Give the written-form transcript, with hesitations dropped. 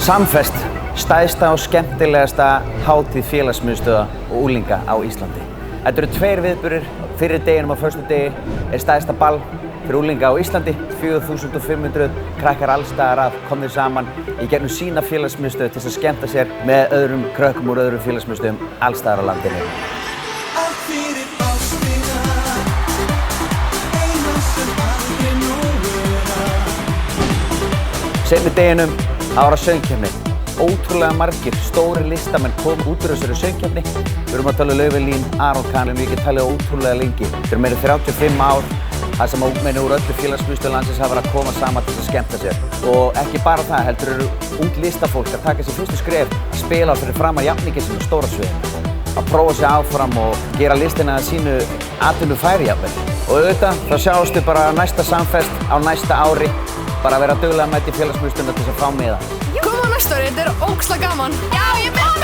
Samfest, stærsta og skemmtilegasta hátíð félagsmiðstöðva og unglinga á Íslandi. Þetta eru 2 viðburðir. Fyrri deginum á föstudegi er stærsta ball fyrir unglinga á Íslandi. 4500 krakkar alls staðar að komnir saman í gegnum sína félagsmiðstöð til að skemmta sér með öðrum krökkum úr öðrum félagsmiðstöðum alls staðar á landinu. Seinni deginum ára söngkeppni. Ótrúlega margir stóri listamenn koma út úr þessari söngkeppni. Við erum að tala um Laufey Lín, Aron Kahn, við getum talið ótrúlega lengi. Við erum meira 35 ár, þar sem ungmenni úr öllu félagsmiðstöðvum landsins hafa verið að koma saman til að skemmta sér. Og ekki bara það, heldur eru ung listafólk að taka sér fyrstu skref að spila fyrir framan jafningja sínu á stóra sviðinu. Að prófa sig áfram og gera listina að sínu atvinnufæri jafnvel. Og auðvitað, þá sjáumst við bara næsta samfest á næsta ári. Bara að vera duglega að mæta í félagsmiðstöðina til þess að fá miða. Komum á næsta ári, þetta er ógeðslega gaman. Já, ég með!